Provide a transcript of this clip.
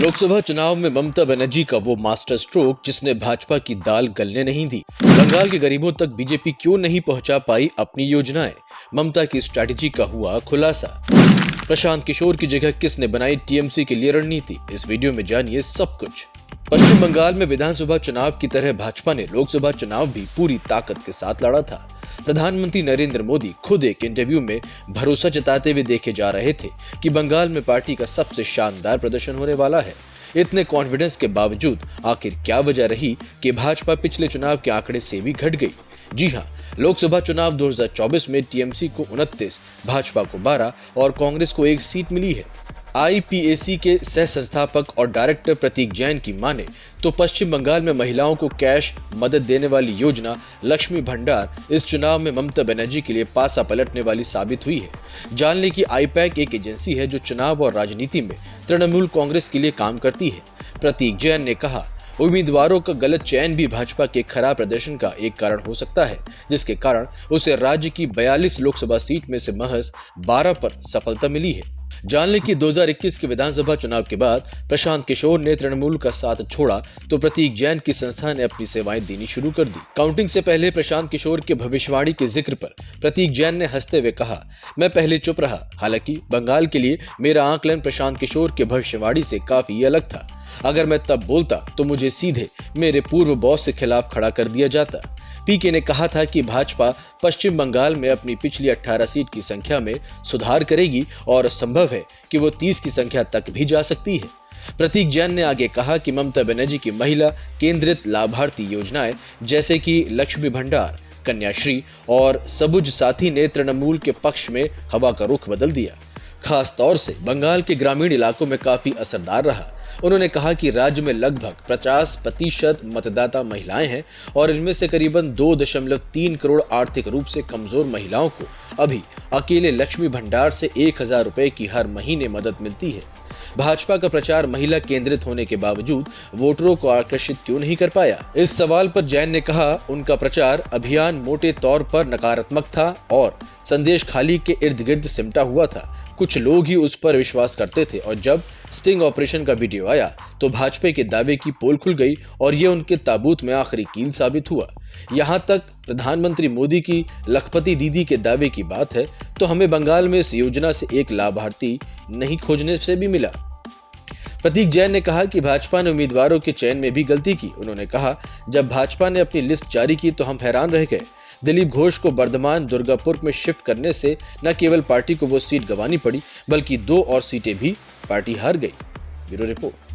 लोकसभा चुनाव में ममता बनर्जी का वो मास्टर स्ट्रोक जिसने भाजपा की दाल गलने नहीं दी। बंगाल के गरीबों तक बीजेपी क्यों नहीं पहुंचा पाई अपनी योजनाएं, ममता की स्ट्रैटेजी का हुआ खुलासा। प्रशांत किशोर की जगह किसने बनाई टीएमसी के लिए रणनीति, इस वीडियो में जानिए सब कुछ। पश्चिम बंगाल में विधानसभा चुनाव की तरह भाजपा ने लोकसभा चुनाव भी पूरी ताकत के साथ लड़ा था। प्रधानमंत्री नरेंद्र मोदी खुद एक इंटरव्यू में भरोसा जताते हुए देखे जा रहे थे कि बंगाल में पार्टी का सबसे शानदार प्रदर्शन होने वाला है। इतने कॉन्फिडेंस के बावजूद आखिर क्या वजह रही कि भाजपा पिछले चुनाव के आंकड़े से भी घट गई? जी हां, लोकसभा चुनाव 2024 में टीएमसी को 29, भाजपा को 12 और कांग्रेस को 1 सीट मिली है। आईपीएसी के सह संस्थापक और डायरेक्टर प्रतीक जैन की माने तो पश्चिम बंगाल में महिलाओं को कैश मदद देने वाली योजना लक्ष्मी भंडार इस चुनाव में ममता बनर्जी के लिए पासा पलटने वाली साबित हुई है। जान लें कि आईपैक एक एजेंसी है जो चुनाव और राजनीति में तृणमूल कांग्रेस के लिए काम करती है। प्रतीक जैन ने कहा, उम्मीदवारों का गलत चयन भी भाजपा के खराब प्रदर्शन का एक कारण हो सकता है, जिसके कारण उसे राज्य की 42 लोकसभा सीट में से महज 12 पर सफलता मिली है। जान लें कि 2021 के विधानसभा चुनाव के बाद प्रशांत किशोर ने तृणमूल का साथ छोड़ा तो प्रतीक जैन की संस्था ने अपनी सेवाएं देनी शुरू कर दी। काउंटिंग से पहले प्रशांत किशोर के भविष्यवाणी के जिक्र पर प्रतीक जैन ने हंसते हुए कहा, मैं पहले चुप रहा, हालांकि बंगाल के लिए मेरा आकलन प्रशांत किशोर के भविष्यवाणी से काफी अलग था। अगर मैं तब बोलता तो मुझे सीधे मेरे पूर्व बॉस के खिलाफ खड़ा कर दिया जाता। पीके ने कहा था कि भाजपा पश्चिम बंगाल में अपनी पिछली 18 सीट की संख्या में सुधार करेगी और संभव है कि वो 30 की संख्या तक भी जा सकती है। प्रतीक जैन ने आगे कहा कि ममता बनर्जी की महिला केंद्रित लाभार्थी योजनाएं जैसे कि लक्ष्मी भंडार, कन्याश्री और सबुज साथी ने तृणमूल के पक्ष में हवा का रुख बदल दिया। खास तौर से बंगाल के ग्रामीण इलाकों में काफी असरदार रहा। उन्होंने कहा कि राज्य में लगभग 50% मतदाता महिलाएं हैं और इनमें से करीबन 2.3 करोड़ आर्थिक रूप से कमजोर महिलाओं को अभी अकेले लक्ष्मी भंडार से 1000 रुपए की हर महीने मदद मिलती है। भाजपा का प्रचार महिला केंद्रित होने के बावजूद वोटरों को आकर्षित क्यों नहीं कर पाया? इस सवाल पर जैन ने कहा, उनका प्रचार अभियान मोटे तौर पर नकारात्मक था और संदेश खाली के इर्द गिर्द सिमटा हुआ था। कुछ लोग ही उस पर विश्वास करते थे और जब स्टिंग ऑपरेशन का वीडियो आया तो भाजपा के दावे की पोल खुल गई और ये उनके ताबूत में आखिरी कील साबित हुआ। यहाँ तक प्रधानमंत्री मोदी की लखपति दीदी के दावे की बात है तो हमें बंगाल में इस योजना से एक लाभार्थी नहीं खोजने से भी मिला। प्रतीक जैन ने कहा कि भाजपा ने उम्मीदवारों के चयन में भी गलती की। उन्होंने कहा, जब भाजपा ने अपनी लिस्ट जारी की तो हम हैरान रह गए। दिलीप घोष को बर्धमान दुर्गापुर में शिफ्ट करने से न केवल पार्टी को वो सीट गंवानी पड़ी बल्कि 2 और सीटें भी पार्टी हार गई। Bureau report.